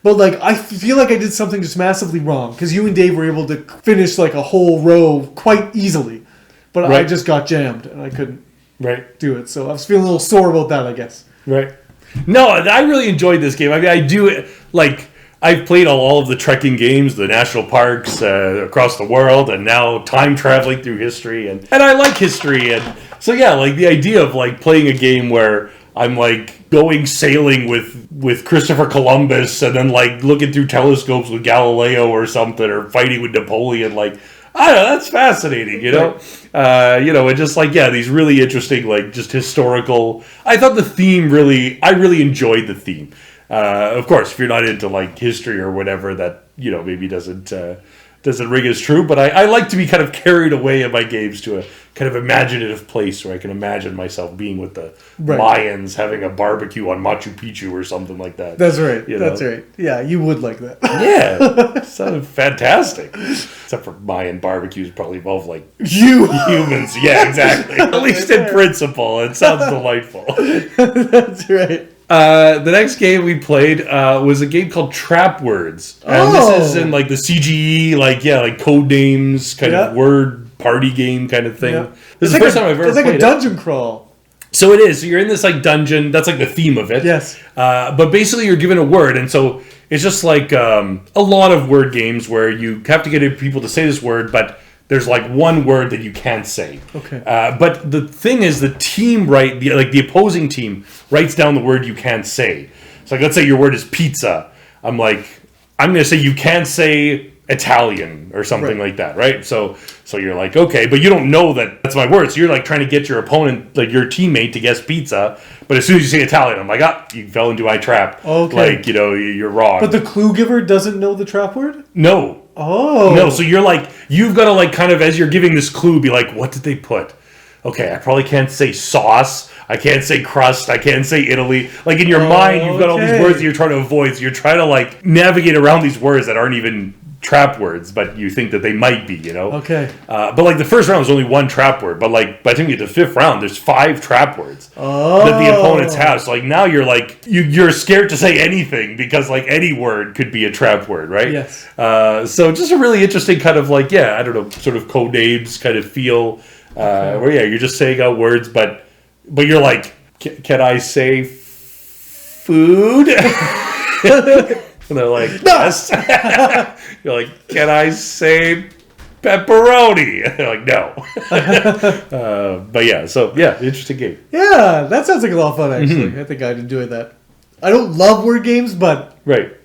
But like I feel like I did something just massively wrong. Because you and Dave were able to finish like a whole row quite easily. But I just got jammed and I couldn't do it. So I was feeling a little sore about that, I guess. Right. No, I really enjoyed this game. I mean, I do, like, I've played all of the trekking games, the national parks across the world, and now time traveling through history. And I like history. And so, yeah, like the idea of, like, playing a game where I'm, like, going sailing with Christopher Columbus and then, like, looking through telescopes with Galileo or something, or fighting with Napoleon, like, I don't know, that's fascinating, you know? And just like, these really interesting, like, just historical... I thought the theme I really enjoyed the theme. Of course, if you're not into, like, history or whatever, that, maybe doesn't ring as true, but I like to be kind of carried away in my games to kind of imaginative place where I can imagine myself being with the Right. Mayans having a barbecue on Machu Picchu or something like that. That's right. You know? That's right. Yeah, you would like that. Yeah, sounded fantastic. Except for Mayan barbecues probably involve like You. humans. Yeah, exactly. At least in principle, it sounds delightful. That's right. The next game we played was a game called Trap Words, and this is in like the CGE, like code names kind of word party game kind of thing. Yeah. This is the first time I've ever played it. It's like a dungeon crawl. So it is. So you're in this like dungeon. That's like the theme of it. Yes. But basically, you're given a word, and so it's just like a lot of word games where you have to get people to say this word, but there's like one word that you can't say. Okay. But the thing is, the team the opposing team writes down the word you can't say. So like, let's say your word is pizza. I'm going to say you can't say Italian or something like that, right? So you're like, okay, but you don't know that that's my word. So you're like trying to get your opponent, like your teammate, to guess pizza. But as soon as you say Italian, I'm like, you fell into my trap. Okay. Like, you're wrong. But the clue giver doesn't know the trap word? No. Oh. No, so you're like, you've got to like kind of, as you're giving this clue, be like, what did they put? Okay, I probably can't say sauce. I can't say crust. I can't say Italy. Like in your mind, you've got all these words that you're trying to avoid. So you're trying to like navigate around these words that aren't even trap words, but you think that they might be, Okay. But like the first round was only one trap word, but like by the time you get to the fifth round, there's 5 trap words that the opponents have. So like now you're like you're scared to say anything because like any word could be a trap word, right? Yes. So just a really interesting kind of like I don't know, sort of code names kind of feel where you're just saying out words, but you're like, can I say food? And they're like, yes. You're like, can I say pepperoni? They're like, no. But interesting game. Yeah, that sounds like a lot of fun, actually. I think I'd enjoy that. I don't love word games, but Right.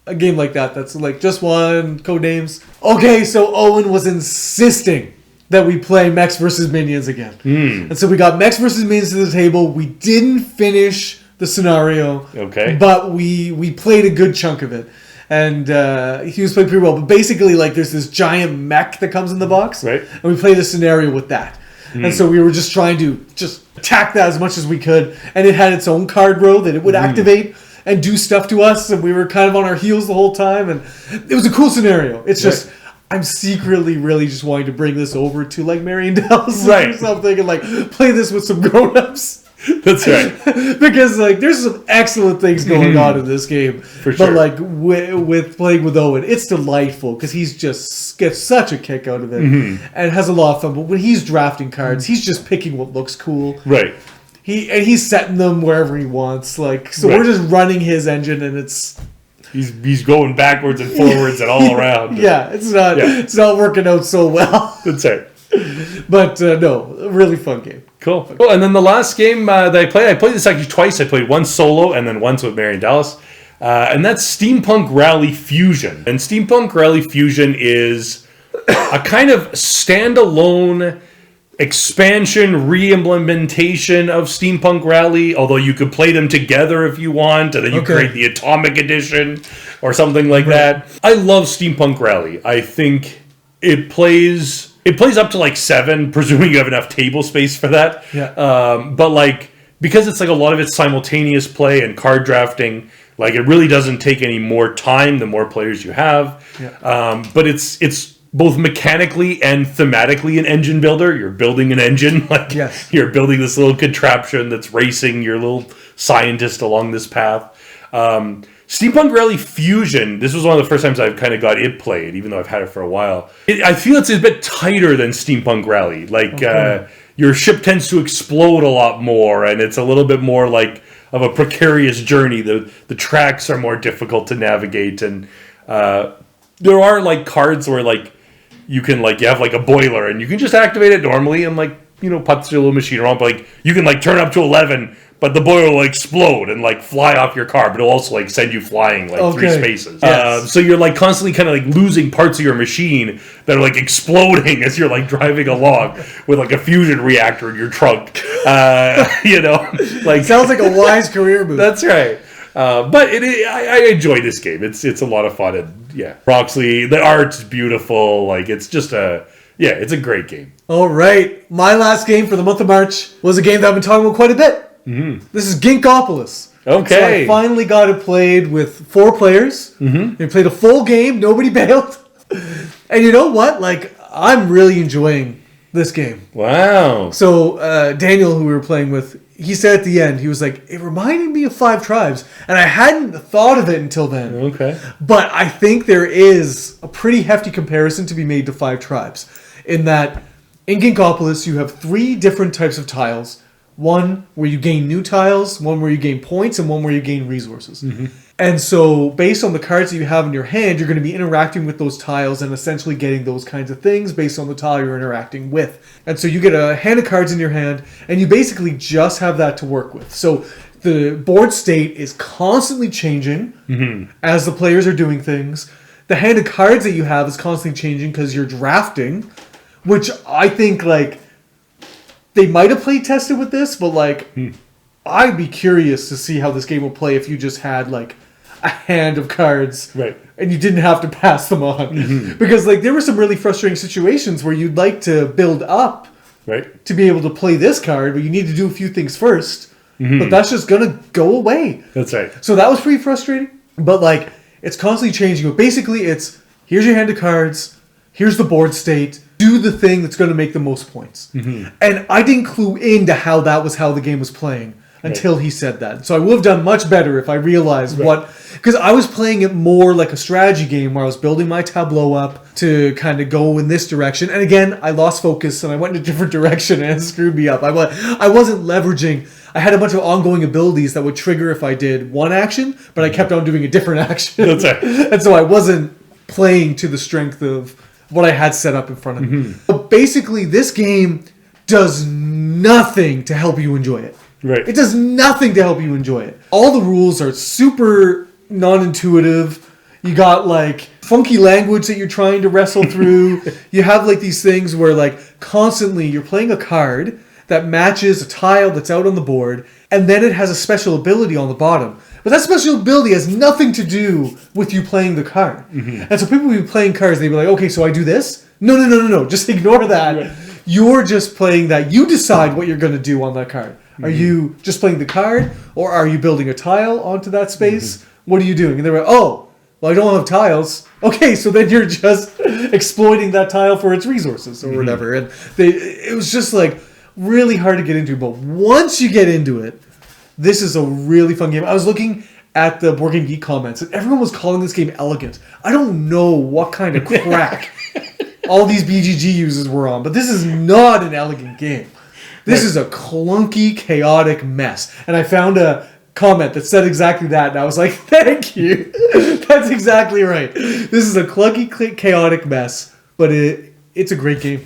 a game like that's like just one, code names. Okay, so Owen was insisting that we play Mechs versus Minions again. And so we got Mechs versus Minions to the table. We didn't finish the scenario. Okay. But we played a good chunk of it. And he was playing pretty well. But basically, like, there's this giant mech that comes in the box. Right. And we played a scenario with that. And so we were just trying to just attack that as much as we could. And it had its own card row that it would activate and do stuff to us. And we were kind of on our heels the whole time. And it was a cool scenario. It's just... I'm secretly really just wanting to bring this over to like Marion Dallas or something and like play this with some grown-ups. That's right. Because like there's some excellent things going on in this game. For sure. But like with playing with Owen, it's delightful because he's just gets such a kick out of it and has a lot of fun. But when he's drafting cards, he's just picking what looks cool. Right. He's setting them wherever he wants. Like so we're just running his engine and it's He's going backwards and forwards and all around. Yeah, it's not working out so well. That's right. But no, a really fun game. Cool. Oh, and then the last game that I played this actually twice. I played once solo and then once with Marion Dallas. And that's Steampunk Rally Fusion. And Steampunk Rally Fusion is a kind of standalone expansion, re-implementation of Steampunk Rally, although you could play them together if you want, and then you create the Atomic Edition or something like that. I love Steampunk Rally. I think it plays up to like 7, presuming you have enough table space for that. Yeah. But like, because it's like a lot of it's simultaneous play and card drafting, like it really doesn't take any more time the more players you have. Yeah. But it's both mechanically and thematically an engine builder. You're building an engine, like you're building this little contraption that's racing your little scientist along this path. Steampunk Rally Fusion, this was one of the first times I've kind of got it played, even though I've had it for a while. I feel it's a bit tighter than Steampunk Rally. Like, your ship tends to explode a lot more, and it's a little bit more like of a precarious journey. The tracks are more difficult to navigate, and there are like cards where like you can like you have like a boiler and you can just activate it normally and like put your little machine around, but like you can like turn up to 11, but the boiler will explode and like fly off your car, but it'll also like send you flying like 3 spaces. So you're like constantly kind of like losing parts of your machine that are like exploding as you're like driving along with like a fusion reactor in your trunk. Like sounds like a wise career move. That's right. But I enjoy this game. It's a lot of fun, and Roxley, the art's beautiful. Like it's just a Yeah, it's a great game. All right. My last game for the month of March was a game that I've been talking about quite a bit. Mm-hmm. This is Ginkopolis. Okay. So I finally got it played with 4 players. Mm-hmm. We played a full game. Nobody bailed. And you know what? Like, I'm really enjoying this game. Wow. So Daniel, who we were playing with, he said at the end, he was like, it reminded me of 5 Tribes. And I hadn't thought of it until then. Okay. But I think there is a pretty hefty comparison to be made to 5 Tribes. In that, in Ginkopolis, you have 3 different types of tiles. One where you gain new tiles, one where you gain points, and one where you gain resources. Mm-hmm. And so, based on the cards that you have in your hand, you're going to be interacting with those tiles and essentially getting those kinds of things based on the tile you're interacting with. And so you get a hand of cards in your hand, and you basically just have that to work with. So the board state is constantly changing as the players are doing things. The hand of cards that you have is constantly changing because you're drafting, which I think, like, they might have play tested with this, but, like, I'd be curious to see how this game will play if you just had, like, a hand of cards, right, and you didn't have to pass them on, because like there were some really frustrating situations where you'd like to build up, right, to be able to play this card, but you need to do a few things first, but that's just gonna go away. That's right. So that was pretty frustrating, but like it's constantly changing. But basically, it's here's your hand of cards, here's the board state. Do the thing that's going to make the most points. And I didn't clue into how that was how the game was playing until he said that. So I would have done much better if I realized what... Because I was playing it more like a strategy game where I was building my tableau up to kind of go in this direction. And again, I lost focus and I went in a different direction and it screwed me up. I wasn't leveraging... I had a bunch of ongoing abilities that would trigger if I did one action, but I kept on doing a different action. That's right. And so I wasn't playing to the strength of what I had set up in front of me. But basically, this game does nothing to help you enjoy it. Right. It does nothing to help you enjoy it. All the rules are super non-intuitive. You got, like, funky language that you're trying to wrestle through. You have, like, these things where, like, constantly you're playing a card that matches a tile that's out on the board, and then it has a special ability on the bottom. But that special ability has nothing to do with you playing the card. And so people will be playing cards, they'd be like, okay, so I do this? No. Just ignore that. Right. You're just playing that. You decide what you're going to do on that card. Are you just playing the card, or are you building a tile onto that space? What are you doing? And they're like, oh, well, I don't have tiles. Okay, so then you're just exploiting that tile for its resources or whatever. And it was just like really hard to get into. But once you get into it, this is a really fun game. I was looking at the Board Game Geek comments, and everyone was calling this game elegant. I don't know what kind of crack all these BGG users were on, but this is not an elegant game. This is a clunky, chaotic mess. And I found a comment that said exactly that, and I was like, thank you. That's exactly right. This is a clunky, chaotic mess, but it's a great game.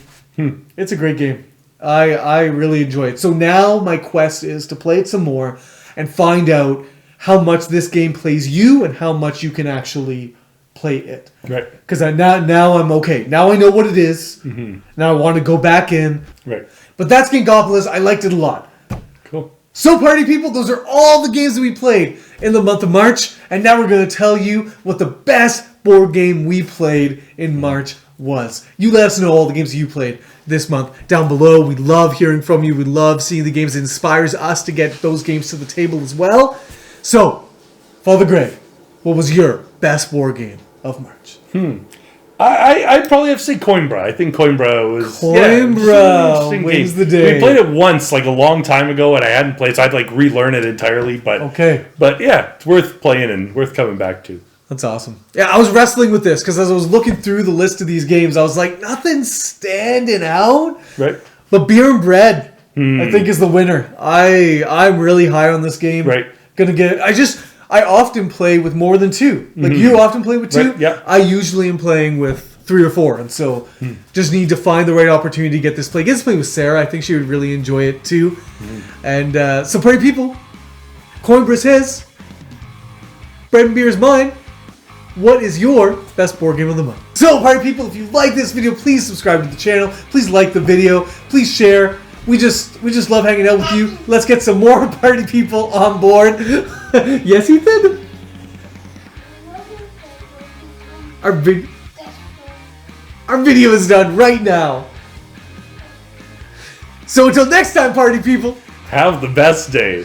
It's a great game. I really enjoy it. So now my quest is to play it some more and find out how much this game plays you and how much you can actually play it. Right. Because now I'm okay. Now I know what it is. Now I want to go back in. Right. But that's Ginkopolis. I liked it a lot. Cool. So party people, those are all the games that we played in the month of March. And now we're going to tell you what the best board game we played in March was. You let us know all the games that you played this month down below. We love hearing from you. We love seeing the games. It inspires us to get those games to the table as well. So, Father Greg, what was your best board game of March? I'd probably have to say Coimbra. I think Coimbra was Coimbra wins the day. We played it once, like a long time ago, and I hadn't played, so I'd like relearn it entirely. But yeah, it's worth playing and worth coming back to. That's awesome. Yeah, I was wrestling with this because as I was looking through the list of these games, I was like, nothing's standing out. Right. But Beer and Bread, I think, is the winner. I'm really high on this game. Right. Gonna get it. I often play with more than 2. Like you often play with 2. Right. Yeah. I usually am playing with 3 or 4, and so just need to find the right opportunity to get this play. Get this play with Sarah. I think she would really enjoy it too. And so, party people, Coimbra's his, Bread and Beer is mine. What is your best board game of the month? So, party people, if you like this video, please subscribe to the channel. Please like the video. Please share. We just love hanging out with you. Let's get some more party people on board. Yes, Ethan? Our video is done right now. So until next time, party people. Have the best day.